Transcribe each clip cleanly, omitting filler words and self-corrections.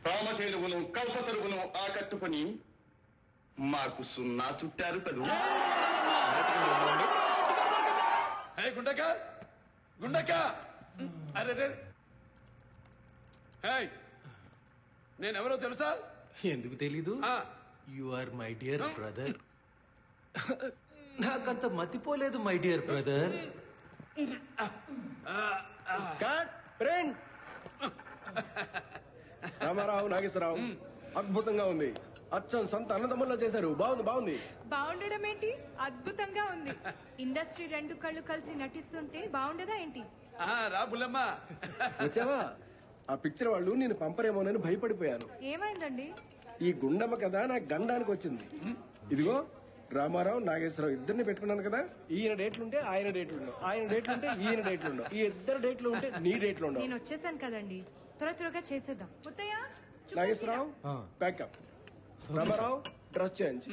కామధేనువును కల్పతరువును ఆకట్టుకుని మాకు సున్నా చుట్టారు కదూ. గుండక గుండక అరే నేనెవరో తెలుసా? ఎందుకు తెలీదు? You are my dear brother. నాకంత మతిపోలేదు my dear brother. Ramarao, Nageswararao అద్భుతంగా ఉంది. అచ్చం సంత అన్నదమ్ముల్లో చేశారు. బాగుంది బాగుంది. బాగుండడం ఏంటి, అద్భుతంగా ఉంది. ఇండస్ట్రీ రెండు కళ్ళు కలిసి నటిస్తుంటే బాగుండదా ఏంటి? రా బుల్లమ్మ. వచ్చావా? ఆ పిక్చర్ వాళ్ళు నేను పంపరేమోనని భయపడిపోయాను. ఏమైందండి? ఈ గుండమ్మ కదా నాకు గండానికి వచ్చింది. ఇదిగో రామారావు, నాగేశ్వరరావు ఇద్దరిని పెట్టుకున్నాను కదా. ఈయన డేట్లుంటే ఆయన డేట్లుండవు, ఆయన డేట్లుంటే ఈయన డేట్లుండవు, ఈ ఇద్దరు డేట్లు ఉంటే నీ డేట్లు ఉండవు. నేను వచ్చేసాను కదండి, త్వరగా చేసేద్దాం. Nageswara Rao packup. Rama Rao dress change.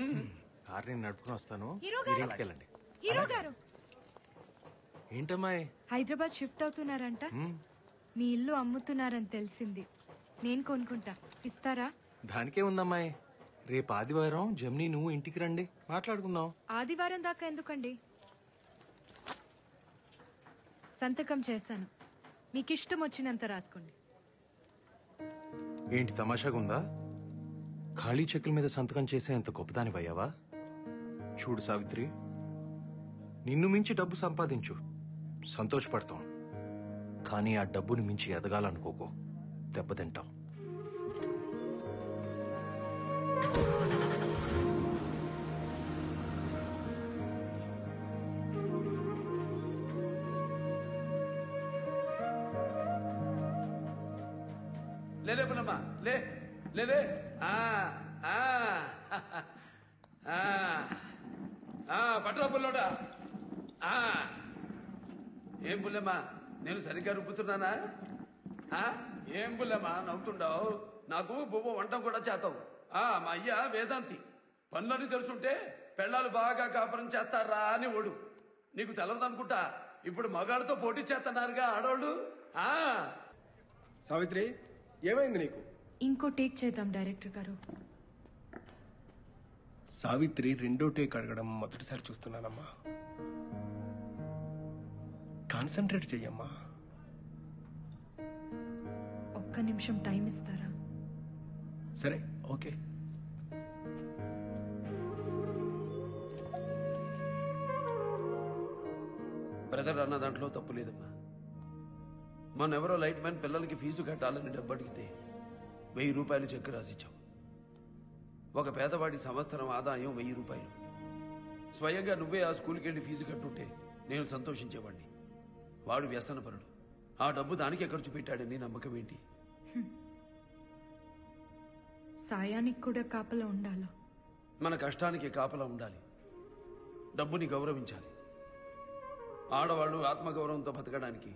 Car నేను నడుపుకుని వస్తాను. వెళ్ళండి. హీరో గారు ఏంటమ్మాయి హైదరాబాద్ షిఫ్ట్ అవుతున్నారంట. మీ ఇల్లు అమ్ముతున్నారని తెలిసింది. నేను కొనుక్కుంటా, ఇస్తారా? దానికే ఉందమ్మాయి. రేపు ఆదివారం జమ్ని నువ్వు ఇంటికి రండి, మాట్లాడుకుందాం. ఆదివారం దాకా ఎందుకండి? సంతకం చేశాను, మీకు ఇష్టం వచ్చినంత రాసుకోండి. ఏంటి తమాషాగా ఉందా? ఖాళీ చెక్కుల మీద సంతకం చేసే అంత గొప్పదానివయ్యావా? చూడు సావిత్రి, నిన్ను మించి డబ్బు సంపాదించు, సంతోషపడతాం. కానీ ఆ డబ్బుని మించి ఎదగాలనుకోకో, దెబ్బతింటావు. లేలే బుల్లమ్మ, లే లే. పట్రా బుల్లోడా. ఏం బుల్లమ్మ, నేను సరిగ్గా రుబ్బుతున్నానా? ఏం బుల్లమ్మ నవ్వుతుండవు? నాకు బువ్వ వంటం కూడా చేతావు. మా అయ్య వేదాంతి, పనులని తెలుసుంటే పెళ్ళాలు బాగా కాపురం చేస్తారా అని ఓడు. నీకు తెలవదనుకుంటా, ఇప్పుడు మగాడితో పోటీ చేస్తున్నారుగా ఆడోళ్ళు. సావిత్రి ఏమైంది నీకు? ఇంకో టేక్ చేద్దాం డైరెక్టర్ గారు. సావిత్రి రెండో టేక్ అడగడం మొదటిసారి చూస్తున్నానమ్మా. కాన్సన్ట్రేట్ చెయ్యమ్మా. ఒక్క నిమిషం టైం ఇస్తారా? సరే, ఓకే. బ్రదర్ అన్న దాంట్లో తప్పు లేదమ్మా. మొన్నెవరో లైట్ మ్యాన్ పిల్లలకి ఫీజు కట్టాలని డబ్బు అడిగితే 1000 రూపాయలు చెక్ రాసిచ్చాం. ఒక పేదవాడి సంవత్సరం ఆదాయం 1000 రూపాయలు. స్వయంగా నువ్వే ఆ స్కూల్కి వెళ్ళి ఫీజు కట్టుంటే నేను సంతోషించేవాడిని. వాడు వ్యసనపరుడు, ఆ డబ్బు దానికే ఖర్చు పెట్టాడని నమ్మకం ఏంటి? సాయానికి కూడా కాపలా ఉండాలా? మన కష్టానికి కాపలా ఉండాలి, డబ్బుని గౌరవించాలి. ఆడవాళ్ళు ఆత్మగౌరవంతో బతకడానికి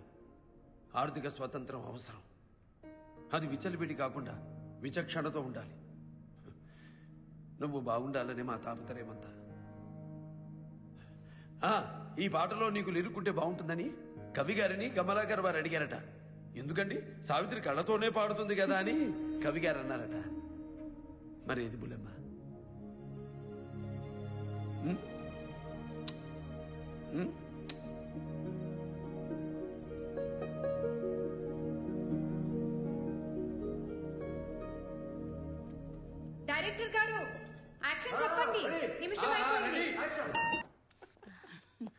ఆర్థిక స్వాతంత్రం అవసరం. అది విచ్చలవిడి కాకుండా విచక్షణతో ఉండాలి. నువ్వు బాగుండాలనే మా తాపత్రయమంతా. ఈ పాటలో నీకు లిరుక్కుంటే బాగుంటుందని కవి గారిని కమలాకర్ వారు అడిగారట. ఎందుకండి, సావిత్రి కళ్ళతోనే పాడుతుంది కదా అని కవి గారు అన్నారట. మరి ఏది బుల్లమ్మ? డైరెక్టర్ గారు యాక్షన్ చెప్పండి. నిమిషం అయిపోయింది.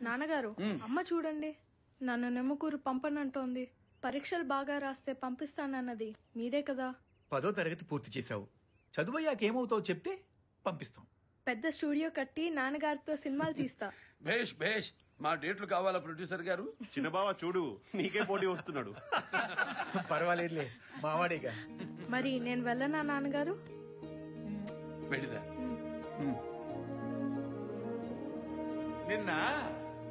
నాన్నగారు, అమ్మ చూడండి, నన్ను నెమ్మకూరు పంపనంటోంది. పరీక్షలు బాగా రాస్తే పంపిస్తానన్నది మీరే కదా. 10వ తరగతి పూర్తి చేశావు, చదువయ్యాక ఏమవుతావు చెప్తే పంపిస్తాం. పెద్ద స్టూడియో కట్టి నాన్నగారితో సినిమాలు తీస్తా. భేష్ భేష్. మా డేట్లు కావాలా ప్రొడ్యూసర్ గారు? చిన్నబావ చూడు, నీకే పోటీ వస్తున్నాడు. పర్వాలేదులే, మావాడేగా. మరి నేను వెళ్ళనా నాన్నగారు? వెళ్ళిదా. నిన్న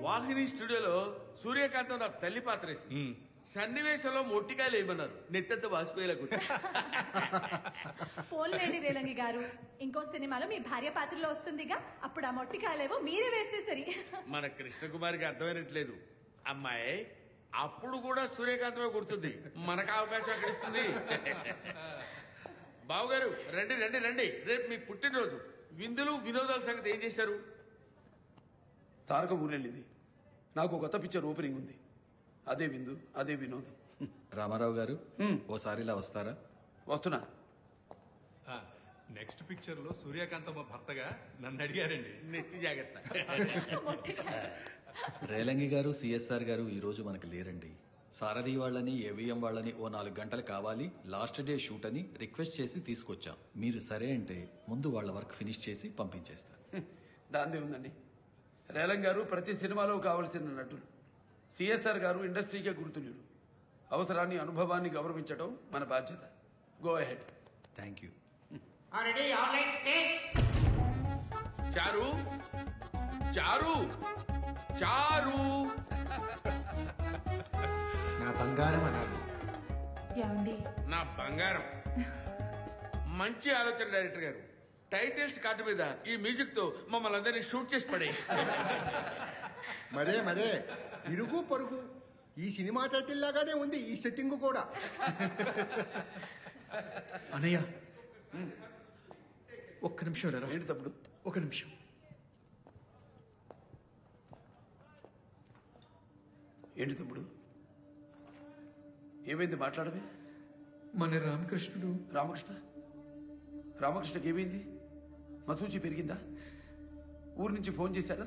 వాహిని స్టూడియోలో సూర్యకాంతం నాకు తల్లి పాత్ర వేసింది. సన్నివేశంలో మొట్టికాయలు ఏమన్నారు, నెత్తంత వాసిపోయేలకు. పోన్లేండి రేలంగి గారు, ఇంకో సినిమాలో మీ భార్య పాత్రలో వస్తుందిగా, అప్పుడు ఆ మొట్టికాయలేవో మీరే వేసేసరి. మన కృష్ణకుమారికి అర్థమైనట్లేదు. అమ్మాయి అప్పుడు కూడా సూర్యకాంతమే గుర్తుంది, మనకు అవకాశం ఎక్కడ ఇస్తుంది? బావగారు రండి రండి రండి. రేపు మీ పుట్టినరోజు. విందులు వినోదాల సంగతి ఏం చేశారు? తారక ఊరెళ్ళింది. నాకు కొత్త పిక్చర్ ఓపెనింగ్ ఉంది. అదే విందు, అదే వినోదం. రామారావు గారు ఓసారి ఇలా వస్తారా? వస్తున్నా. నెక్స్ట్ పిక్చర్ లో సూర్యకాంతమ్మ భర్తగా నన్ను అడిగారండి. నెత్తి జాగ్రత్త. రేలంగి గారు, సిఎస్ఆర్ గారు ఈ రోజు మనకు లేరండి. సారథి వాళ్ళని, ఏవిఎం వాళ్ళని ఓ 4 గంటలు కావాలి, లాస్ట్ డే షూట్ అని రిక్వెస్ట్ చేసి తీసుకొచ్చాం. మీరు సరే అంటే ముందు వాళ్ళ వర్క్ ఫినిష్ చేసి పంపించేస్తారు. దాందే ఉందండి. రేలం గారు ప్రతి సినిమాలో కావలసిన నటులు. సిఎస్ఆర్ గారు ఇండస్ట్రీకే గుర్తులు. అవసరాన్ని, అనుభవాన్ని గౌరవించడం మన బాధ్యత. Go ahead. Thank you. చారు చారు చారు నా బంగారం అనాలి. ఏమండి? నా బంగారం. మంచి ఆలోచన డైరెక్టర్ గారు. టైటిల్స్ కార్డు మీద ఈ మ్యూజిక్ తో మమ్మల్ని అందరినీ షూట్ చేసి పడే. మరే ఇరుగు పొరుగు ఈ సినిమా టైటిల్ లాగానే ఉంది ఈ సెట్టింగ్ కూడా. అనయ్య ఒక్క నిమిషం రా. ఏంటి తప్పుడు? ఒక నిమిషం. ఏంటి తప్పుడు? ఏమైంది? మాట్లాడమే. మన రామకృష్ణుడు. రామకృష్ణకి ఏమైంది? మసూచి పెరిగిందా? ఊరు నుంచి ఫోన్ చేశారా?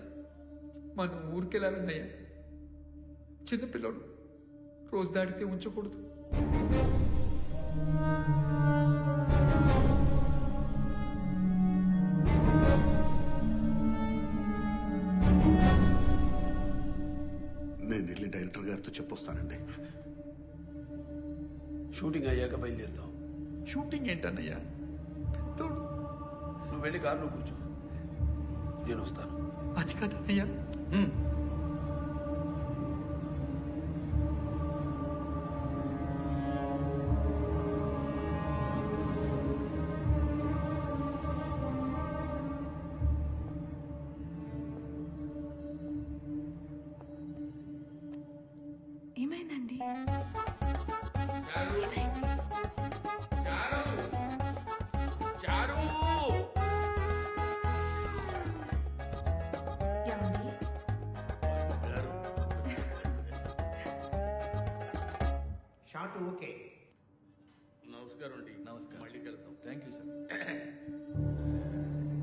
మనం ఊరికెళ్ళాలన్నయ్య. చిన్నపిల్లడు, రోజు దాటితే ఉంచకూడదు. నేను వెళ్ళి డైరెక్టర్ గారితో చెప్పొస్తానండి. షూటింగ్ అయ్యాక బయలుదేరుతాం. షూటింగ్ ఏంటన్నయ్యా? పెద్దోడు. నువ్వు వెళ్ళి కారులో కూర్చో, నేను వస్తాను. అది కాదన్నయ్యా. ఏమైందండి? చారు చారు చారు షాట్ ఓకే. నమస్కారం అండి. నమస్కారం. మళ్ళీ కలుద్దాం. Thank you sir.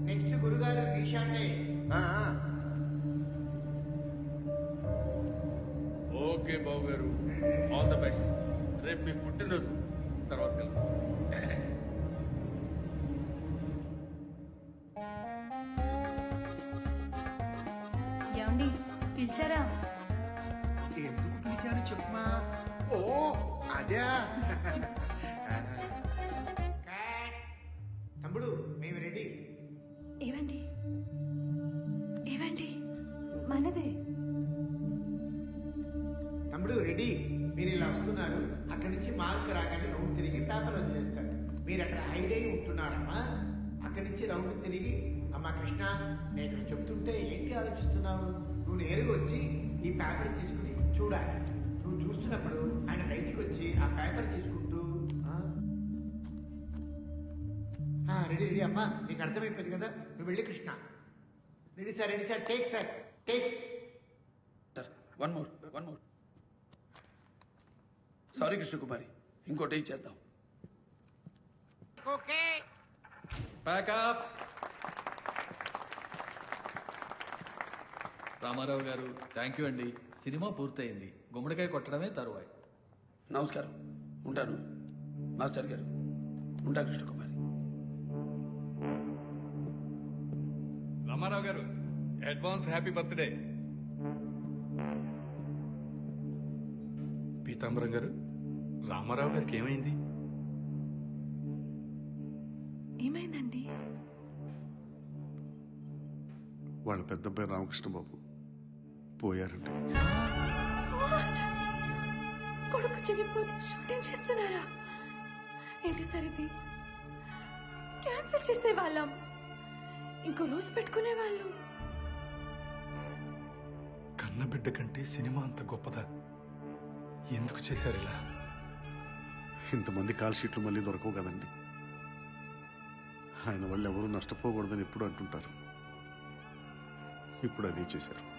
నెక్స్ట్ గురుగారు ఈ షాటే. ఓకే బాబు గారు, ఆల్ ద బెస్ట్. రేపు మీ పుట్టినరోజు. తర్వాత కలుద్దాం. ఏమండి పిలిచారా? ఎందుకు పిలిచారు చెప్పమా? ఓ అదే. తమ్ముడు మేము రెడీ. ఏవండి ఏవండి మనదే. తమ్ముడు రెడీ. మీరు ఇలా వస్తున్నారు. అక్కడి నుంచి మార్క్ రాగానే రౌండ్ తిరిగి పేపర్ వదిలేస్తారు. మీరు అక్కడ హైడ్ అయి ఉంటున్నారమ్మా. అక్కడి నుంచి రౌండ్ తిరిగి అమ్మా కృష్ణ నేను ఇక్కడ చెప్తుంటే ఏంటి ఆలోచిస్తున్నావు? నువ్వు నేరుగా వచ్చి ఈ పేపర్ తీసుకుని చూడాలి. నువ్వు చూస్తున్నప్పుడు ఆయన బయటికి వచ్చి ఆ పేపర్ తీసుకుంటూ రెడీ రెడీ అమ్మా. నీకు అర్థమైపోయింది కదా? నువ్వు వెళ్ళి Krishna. Ready sir take sir take. One more. Sorry Krishnakumari, ఇంకో టేక్ చేద్దాం. Okay pack up. రామారావు గారు థ్యాంక్ యూ అండి. సినిమా పూర్తయింది. గుమ్మడికాయ కొట్టడమే తరువాయి. నమస్కారం. ఉంటాను మాస్టర్ గారు. ఉంటా కృష్ణకుమారి. రామారావు గారు అడ్వాన్స్ హ్యాపీ బర్త్డే. పీతాంబరం గారు, రామారావు గారికి ఏమైంది? ఏమైందండి? వాళ్ళ పెద్దబ్బాయి రామకృష్ణ బాబు పోయారండి. కొడుకు చెల్లిపోతే షూటింగ్ చేస్తున్నారా? ఏంటి సార్ ఇది? క్యాన్సిల్ చేసేవాళ్ళం, ఇంకో రోజు పెట్టుకునే వాళ్ళు. కన్నబిడ్డ కంటే సినిమా అంత గొప్పదా? ఎందుకు చేశారు ఇలా? ఇంతమంది కాల్ షీట్లు మళ్ళీ దొరకవు కదండి. ఆయన వల్ల ఎవరూ నష్టపోకూడదని ఎప్పుడు అంటుంటారు. ఇప్పుడు అదే చేశారు.